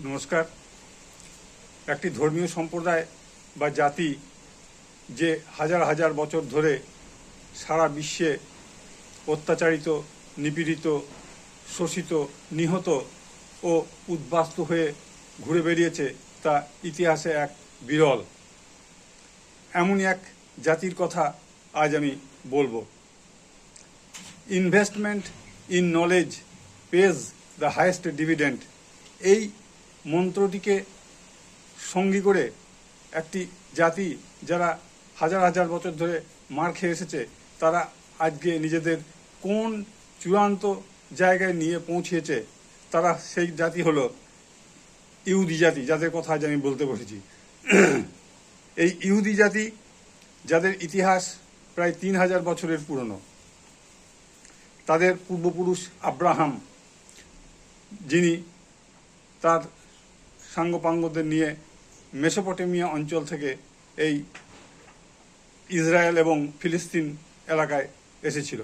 নমস্কার। একটি ধর্মীয় সম্প্রদায় বা জাতি যে হাজার হাজার বছর ধরে সারা বিশ্বে অত্যাচারিত, নিপীড়িত, শোষিত, নিহত ও উদ্বাস্তু হয়ে ঘুরে বেরিয়েছে তা ইতিহাসে এক বিরল। এমনই এক জাতির কথা আজ আমি বলবো। Investment in knowledge page the highest dividend, এই মন্ত্রটিকে সঙ্গী করে একটি জাতি যারা হাজার হাজার বছর ধরে মার খেয়ে এসেছে, তারা আজকে নিজেদের কোন চূড়ান্ত জায়গায় নিয়ে পৌঁছেছে, তারা সেই জাতি হলো ইহুদি জাতি, যাদের কথা আজ আমি বলতে বসেছি। এই ইহুদি জাতি, যাদের ইতিহাস প্রায় 3000 বছরের পুরনো। তাদের পূর্বপুরুষ আব্রাহাম, যিনি তার সাঙ্গপাঙ্গদের নিয়ে মেসোপটেমিয়া অঞ্চল থেকে এই ইসরায়েল এবং ফিলিস্তিন এলাকায় এসেছিল,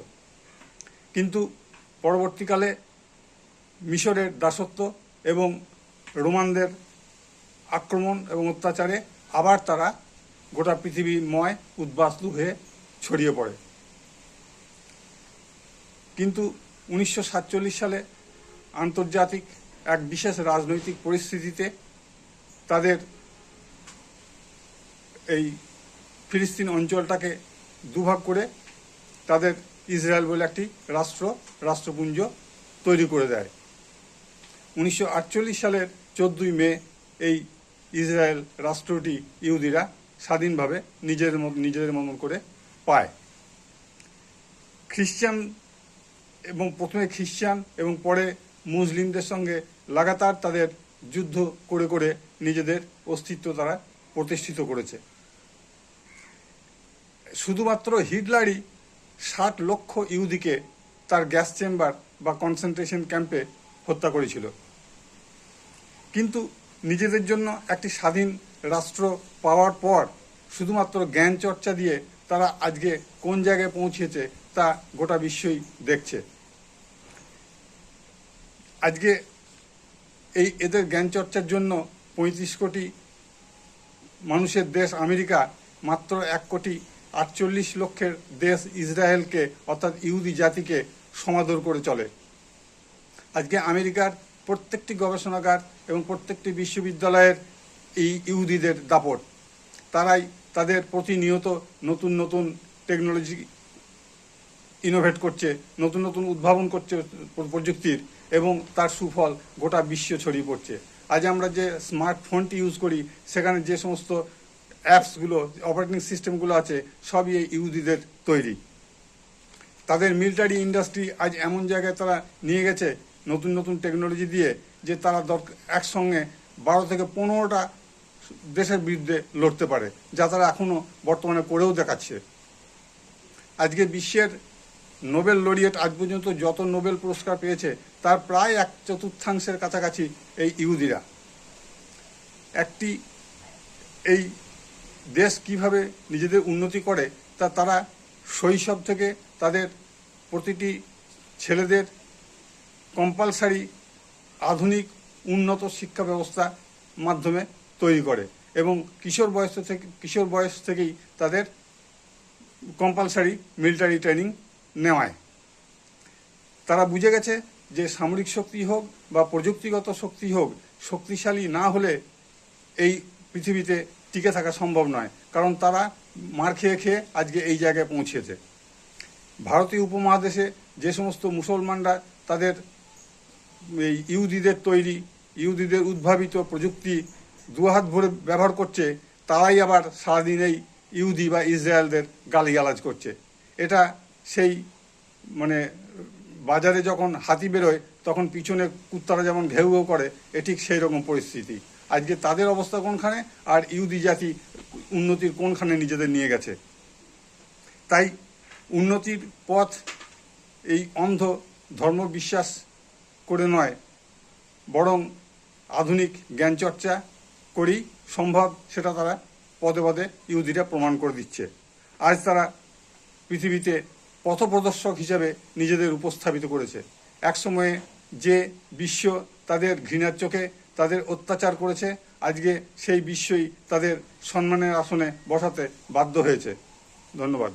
কিন্তু পরবর্তীকালে মিশরের দাসত্ব এবং রোমানদের আক্রমণ এবং অত্যাচারে আবার তারা গোটা পৃথিবীময় উদ্বাস্তু হয়ে ছড়িয়ে পড়ে। কিন্তু 1947 সালে আন্তর্জাতিক এক বিশেষ রাজনৈতিক পরিস্থিতিতে তাদের এই ফিলিস্তিন অঞ্চলটাকে দুভাগ করে তাদের ইসরায়েল বলে একটি রাষ্ট্রপুঞ্জ তৈরি করে দেয়। 1948 সালের 14 মে এই ইসরায়েল রাষ্ট্রটি ইহুদিরা স্বাধীনভাবে নিজেদের মতন করে পায়। খ্রিস্টান এবং প্রথমে খ্রিস্টান এবং পরে মুসলিমদের সঙ্গে লাগাতার তাদের যুদ্ধ করে করে নিজেদের অস্তিত্ব তারা প্রতিষ্ঠিত করেছে। শুধুমাত্র হিটলারই 60 লক্ষ ইহুদিকে তার গ্যাস চেম্বার বা কনসেন্ট্রেশন ক্যাম্পে হত্যা করেছিল। কিন্তু নিজেদের জন্য একটি স্বাধীন রাষ্ট্র পাওয়ার পর শুধুমাত্র জ্ঞান চর্চা দিয়ে তারা আজকে কোন জায়গায় পৌঁছেছে তা গোটা বিশ্বই দেখছে। আজকে এদের জ্ঞান চর্চার জন্য 35 কোটি মানুষের দেশ আমেরিকা মাত্র 1,48,00,000 দেশ ইসরায়েলকে অর্থাৎ ইহুদি জাতিকে সমাদর করে চলে। আজকে আমেরিকার প্রত্যেকটি গবেষণাগার এবং প্রত্যেকটি বিশ্ববিদ্যালয়ের এই ইহুদিদের দাপট। তারাই তাদের প্রতিনিয়ত নতুন নতুন টেকনোলজি ইনোভেট করছে, নতুন নতুন উদ্ভাবন করছে প্রযুক্তির, এবং তার সুফল গোটা বিশ্ব ছড়িয়ে পড়ছে। আজ আমরা যে স্মার্টফোনটি ইউজ করি, সেখানে যে সমস্ত অ্যাপসগুলো, অপারেটিং সিস্টেমগুলো আছে, সবই এই ইহুদিদের তৈরি। তাদের মিলিটারি ইন্ডাস্ট্রি আজ এমন জায়গায় তারা নিয়ে গেছে নতুন নতুন টেকনোলজি দিয়ে, যে তারা একসঙ্গে 12 থেকে 15টা দেশের বিরুদ্ধে লড়তে পারে, যা তারা এখনও বর্তমানে করেও দেখাচ্ছে। আজকে বিশ্বের নোবেল লরিয়েট আজ পর্যন্ত যত নোবেল পুরস্কার পেয়েছে তার প্রায় 1/4 কাছাকাছি এই ইহুদিরা। একটি এই দেশ কিভাবে নিজেদের উন্নতি করে তা তারা শৈশব থেকে তাদের প্রতিটি ছেলেদের কম্পালসারি আধুনিক উন্নত শিক্ষা ব্যবস্থা মাধ্যমে তৈরি করে, এবং কিশোর বয়স থেকেই তাদের কম্পালসারি মিলিটারি ট্রেনিং নেওয়ায়। তারা বুঝে গেছে যে সামরিক শক্তি হোক বা প্রযুক্তিগত শক্তি হোক, শক্তিশালী না হলে এই পৃথিবীতে টিকে থাকা সম্ভব নয়, কারণ তারা মার খেয়ে খেয়ে আজকে এই জায়গায় পৌঁছেছে। ভারতীয় উপমহাদেশে যে সমস্ত মুসলমানরা তাদের এই ইহুদিদের তৈরি, ইহুদিদের উদ্ভাবিত প্রযুক্তি দুহাত ভরে ব্যবহার করছে, তারাই আবার সারাদিন এই ইহুদি বা ইসরায়েলদের গালিগালাজ করছে। এটা সেই বাজারে যখন হাতি বেরোয় তখন পিছনে কুত্তারা যেমন ঘেউ ঘেউ করে, ঠিক সেই রকম পরিস্থিতি। আজকে তাদের অবস্থা কোনখানে, আর ইহুদি জাতি উন্নতির কোনখানে নিজেদের নিয়ে গেছে। তাই উন্নতির পথ এই অন্ধ ধর্ম বিশ্বাস করে নয়, বরং আধুনিক জ্ঞান চর্চা করেই সম্ভব, সেটা তারা পদে পদে ইহুদিরা প্রমাণ করে দিচ্ছে। আজ তারা পৃথিবীতে পথপ্রদর্শক হিসেবে নিজেদের উপস্থাপিত করেছে। একসময়ে যে বিশ্ব তাদের ঘৃণার চোখে তাদের অত্যাচার করেছে, আজকে সেই বিশ্বই তাদের সম্মানের আসনে বসাতে বাধ্য হয়েছে। ধন্যবাদ।